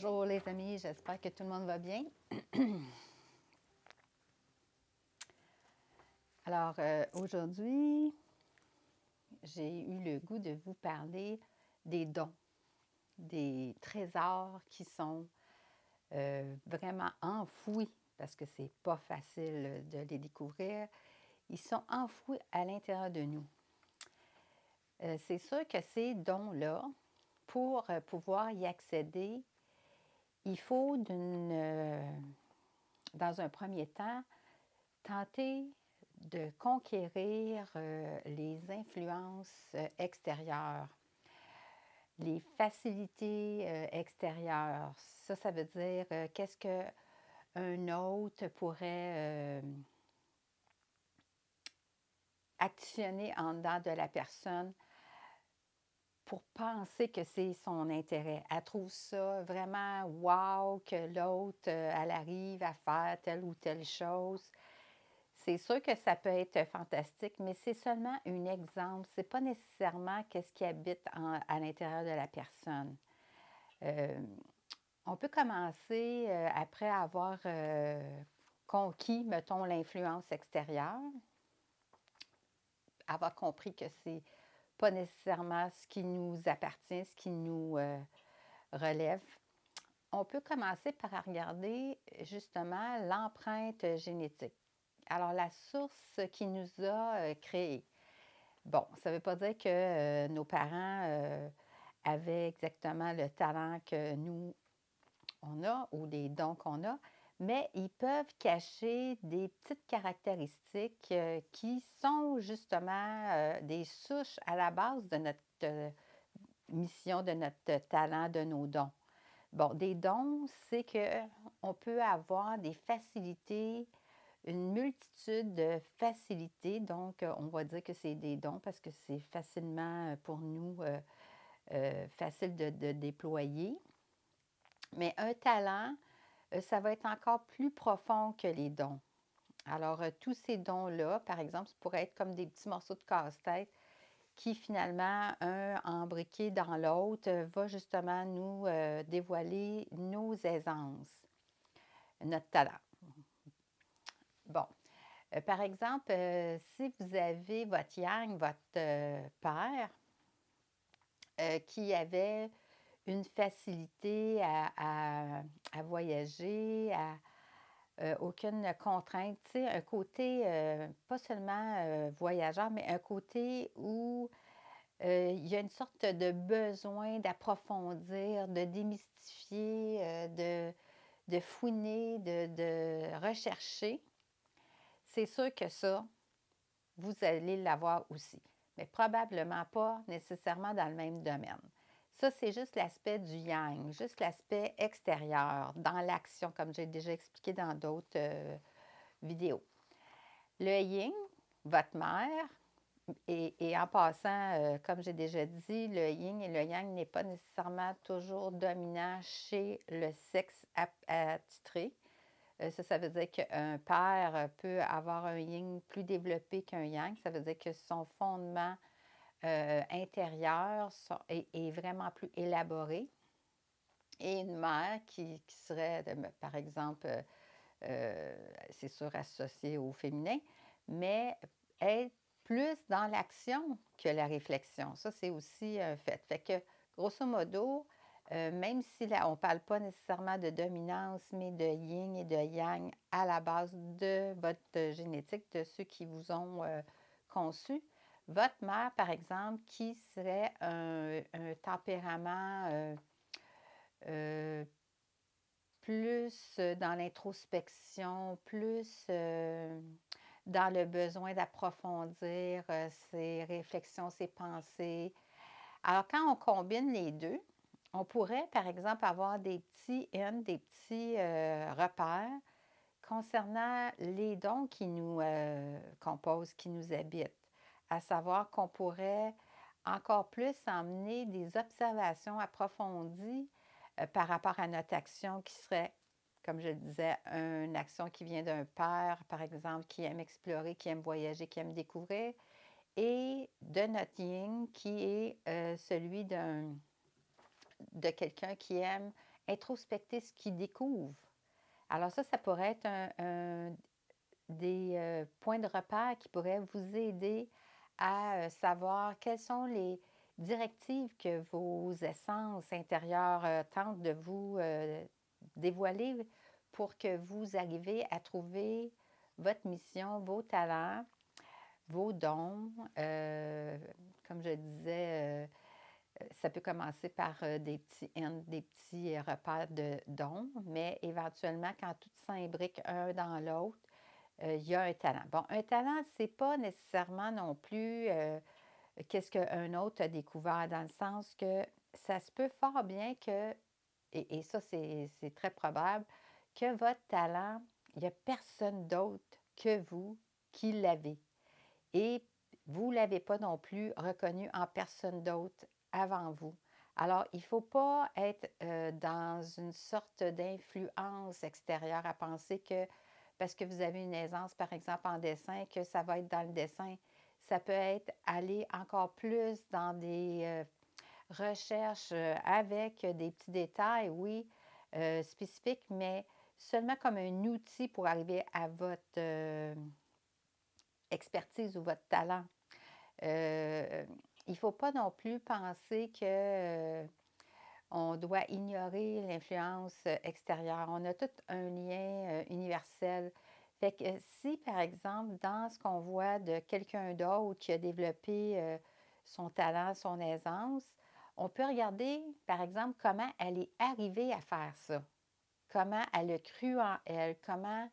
Bonjour les amis, j'espère que tout le monde va bien. Alors aujourd'hui, j'ai eu le goût de vous parler des dons, des trésors qui sont vraiment enfouis, parce que c'est pas facile de les découvrir. Ils sont enfouis à l'intérieur de nous. C'est sûr que ces dons-là, pour pouvoir y accéder, il faut dans un premier temps, tenter de conquérir les influences extérieures, les facilités extérieures. Ça veut dire qu'est-ce qu'un autre pourrait actionner en dedans de la personne pour penser que c'est son intérêt. Elle trouve ça vraiment wow que l'autre, elle arrive à faire telle ou telle chose. C'est sûr que ça peut être fantastique, mais c'est seulement un exemple. Ce n'est pas nécessairement qu'est-ce qui habite à l'intérieur de la personne. Euh, on peut commencer après avoir conquis, mettons, l'influence extérieure, avoir compris que c'est pas nécessairement ce qui nous appartient, ce qui nous relève. On peut commencer par regarder justement l'empreinte génétique. Alors, la source qui nous a créés. Bon, ça ne veut pas dire que nos parents avaient exactement le talent que nous, on a ou les dons qu'on a, mais ils peuvent cacher des petites caractéristiques qui sont justement des souches à la base de notre mission, de notre talent, de nos dons. Bon, des dons, c'est qu'on peut avoir des facilités, une multitude de facilités. Donc, on va dire que c'est des dons parce que c'est facilement pour nous facile de déployer. Mais un talent, ça va être encore plus profond que les dons. Alors, tous ces dons-là, par exemple, ça pourrait être comme des petits morceaux de casse-tête qui finalement, un embriqué dans l'autre, va justement nous dévoiler nos aisances, notre talent. Bon, par exemple, si vous avez votre yang, votre père, qui avait une facilité à voyager, aucune contrainte, tu sais, un côté, pas seulement voyageur, mais un côté où il y a une sorte de besoin d'approfondir, de démystifier, de fouiner, de rechercher. C'est sûr que ça, vous allez l'avoir aussi, mais probablement pas nécessairement dans le même domaine. Ça, c'est juste l'aspect du yang, juste l'aspect extérieur, dans l'action, comme j'ai déjà expliqué dans d'autres vidéos. Le yin, votre mère, et en passant, comme j'ai déjà dit, le yin et le yang n'est pas nécessairement toujours dominant chez le sexe attitré. Ça veut dire qu'un père peut avoir un yin plus développé qu'un yang. Ça veut dire que son fondement intérieur est vraiment plus élaboré. Et une mère qui serait, par exemple, c'est sûr associée au féminin, mais être plus dans l'action que la réflexion. Ça, c'est aussi un fait. Fait que, grosso modo, même si là, on ne parle pas nécessairement de dominance, mais de yin et de yang à la base de votre génétique, de ceux qui vous ont conçu, votre mère, par exemple, qui serait un tempérament plus dans l'introspection, plus dans le besoin d'approfondir ses réflexions, ses pensées. Alors, quand on combine les deux, on pourrait, par exemple, avoir des petits des petits repères concernant les dons qui nous composent, qui nous habitent. À savoir qu'on pourrait encore plus emmener des observations approfondies par rapport à notre action qui serait, comme je le disais, une action qui vient d'un père, par exemple, qui aime explorer, qui aime voyager, qui aime découvrir, et de notre yin qui est celui de quelqu'un qui aime introspecter ce qu'ils découvrent. Alors ça pourrait être des points de repère qui pourraient vous aider à savoir quelles sont les directives que vos essences intérieures tentent de vous dévoiler pour que vous arriviez à trouver votre mission, vos talents, vos dons. Comme je disais, ça peut commencer par des petits hints, des petits repères de dons, mais éventuellement, quand tout s'imbrique un dans l'autre, il y a un talent. Bon, un talent, c'est pas nécessairement non plus qu'est-ce qu'un autre a découvert, dans le sens que ça se peut fort bien que, et ça c'est très probable, que votre talent, il n'y a personne d'autre que vous qui l'avez. Et vous ne l'avez pas non plus reconnu en personne d'autre avant vous. Alors, il ne faut pas être dans une sorte d'influence extérieure à penser que parce que vous avez une aisance, par exemple, en dessin, que ça va être dans le dessin. Ça peut être aller encore plus dans des recherches avec des petits détails, oui, spécifiques, mais seulement comme un outil pour arriver à votre expertise ou votre talent. Il ne faut pas non plus penser que on doit ignorer l'influence extérieure. On a tout un lien universel. Fait que si, par exemple, dans ce qu'on voit de quelqu'un d'autre qui a développé son talent, son aisance, on peut regarder, par exemple, comment elle est arrivée à faire ça. Comment elle a cru en elle, comment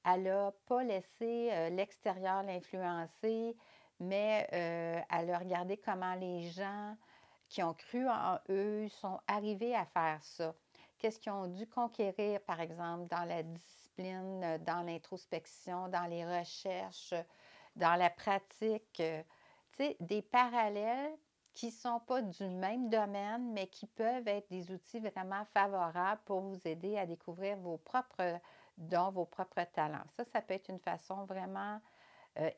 elle n'a pas laissé l'extérieur l'influencer, mais elle a regardé comment les gens qui ont cru en eux sont arrivés à faire ça. Qu'est-ce qu'ils ont dû conquérir, par exemple, dans la discipline, dans l'introspection, dans les recherches, dans la pratique. Tu sais, des parallèles qui ne sont pas du même domaine, mais qui peuvent être des outils vraiment favorables pour vous aider à découvrir vos propres dons, vos propres talents. Ça peut être une façon vraiment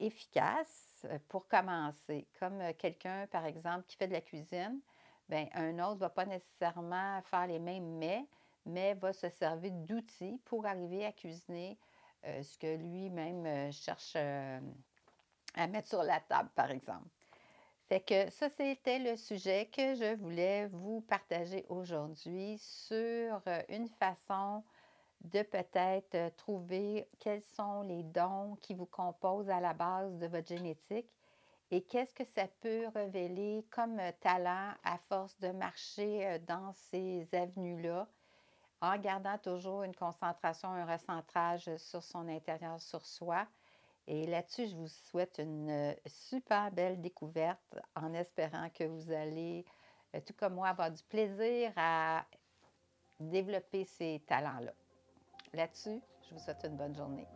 efficace pour commencer. Comme quelqu'un, par exemple, qui fait de la cuisine, bien, un autre ne va pas nécessairement faire les mêmes mets, mais va se servir d'outils pour arriver à cuisiner ce que lui-même cherche à mettre sur la table, par exemple. Fait que ça, c'était le sujet que je voulais vous partager aujourd'hui sur une façon de peut-être trouver quels sont les dons qui vous composent à la base de votre génétique et qu'est-ce que ça peut révéler comme talent à force de marcher dans ces avenues-là en gardant toujours une concentration, un recentrage sur son intérieur, sur soi. Et là-dessus, je vous souhaite une super belle découverte en espérant que vous allez, tout comme moi, avoir du plaisir à développer ces talents-là. Là-dessus, je vous souhaite une bonne journée.